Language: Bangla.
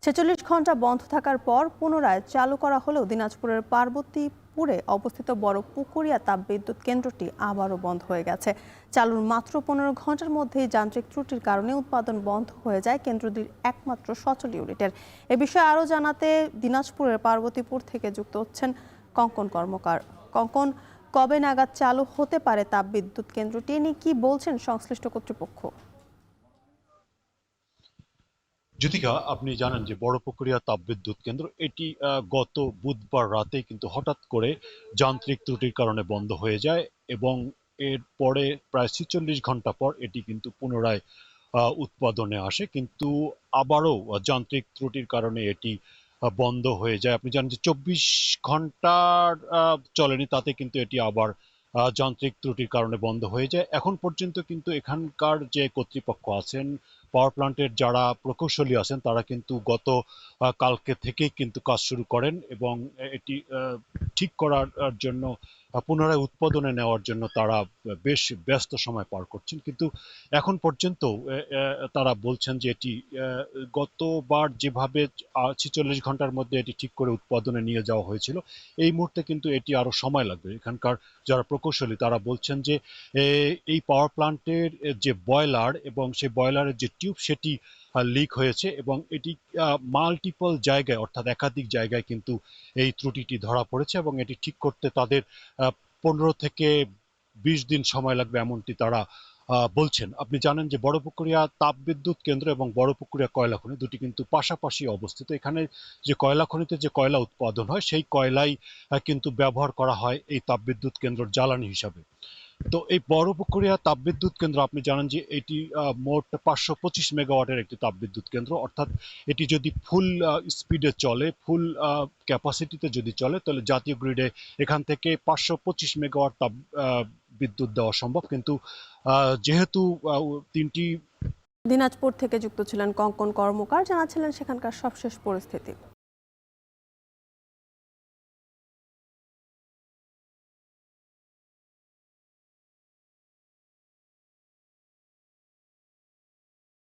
৪৬ ঘন্টা বন্ধ থাকার পর পুনরায় চালু করা হলেও দিনাজপুরের পার্বতীপুরে অবস্থিত বড় পুকুরিয়া তাপবিদ্যুৎ কেন্দ্রটি আবারও বন্ধ হয়ে গেছে। চালুর মাত্র ১৫ ঘন্টার মধ্যেই যান্ত্রিক ত্রুটির কারণে উৎপাদন বন্ধ হয়ে যায় কেন্দ্রটির একমাত্র সচল ইউনিটের। এ বিষয়ে আরও জানাতে দিনাজপুরের পার্বতীপুর থেকে যুক্ত হচ্ছেন কঙ্কন কর্মকার। কঙ্কন, কবে নাগাদ চালু হতে পারে তাপবিদ্যুৎ কেন্দ্রটি নিয়ে কি বলছেন সংশ্লিষ্ট কর্তৃপক্ষ? জ্যোতিকা, আপনি জানেন যে বড়পুকুরিয়া তাপবিদ্যুৎ কেন্দ্র এটি গত বুধবার রাতে কিন্তু হঠাৎ করে যান্ত্রিক ত্রুটির কারণে বন্ধ হয়ে যায় এবং এর পরে প্রায় ৪৬ ঘন্টা পর এটি কিন্তু পুনরায় উৎপাদনে আসে, কিন্তু আবারও যান্ত্রিক ত্রুটির কারণে এটি বন্ধ হয়ে যায়। আপনি জানেন যে ২৪ ঘন্টার চলেনি, তাতে কিন্তু এটি আবার যান্ত্রিক ত্রুটির কারণে বন্ধ হয়ে যায়। এখন পর্যন্ত কিন্তু এখানকার যে কর্তৃপক্ষ আছেন, পাওয়ার প্ল্যান্টের যারা প্রকৌশলী আছেন, তারা কিন্তু গত কালকে থেকেই কিন্তু কাজ শুরু করেন এবং এটি ঠিক করার জন্য পুনরায় উৎপাদনে নেওয়ার জন্য তারা বেশ ব্যস্ত সময় পার করছেন। কিন্তু এখন পর্যন্ত তারা বলছেন যে এটি গতবার যেভাবে ৪৬ ঘন্টার মধ্যে এটি ঠিক করে উৎপাদনে নিয়ে যাওয়া হয়েছিল, এই মুহূর্তে কিন্তু এটি আরো সময় লাগবে। এখানকার যারা প্রকৌশলী তারা বলছেন যে এই পাওয়ার প্ল্যান্টের যে বয়লার এবং সেই বয়লারের যে টিউব সেটি লিক হয়েছে এবং এটি মাল্টিপল জায়গায়, অর্থাৎ একাধিক জায়গায় কিন্তু এই ত্রুটিটি ধরা পড়েছে এবং এটি ঠিক করতে তাদের ১৫ থেকে ২০ দিন সময় লাগবে, এমনটি তারা বলছেন। আপনি জানেন যে বড়পুকুরিয়া তাপবিদ্যুৎ কেন্দ্র এবং বড়পুকুরিয়া কয়লা খনি দুটি কিন্তু পাশাপাশি অবস্থিত। এখানে যে কয়লা খনিতে যে কয়লা উৎপাদন হয়, সেই কয়লাই কিন্তু ব্যবহার করা হয় এই তাপবিদ্যুৎ কেন্দ্রের জ্বালানি হিসাবে। তো এই বড়পুকুরিয়া তাপবিদ্যুৎ কেন্দ্র, আপনি জানেন যে এটি মোট ৫২৫ মেগাওয়াটের একটি তাপবিদ্যুৎ কেন্দ্র, অর্থাৎ এটি যদি ফুল স্পিডে চলে, ফুল ক্যাপাসিটিতে যদি চলে, তাহলে জাতীয় গ্রিডে এখান থেকে ৫২৫ মেগাওয়াট তাপ বিদ্যুৎ দেওয়া সম্ভব। কিন্তু যেহেতু তিনটি দিনাজপুর থেকে যুক্ত ছিলেন কঙ্কন কর্মকার, জানাচ্ছিলেন সেখানকার সবশেষ পরিস্থিতি।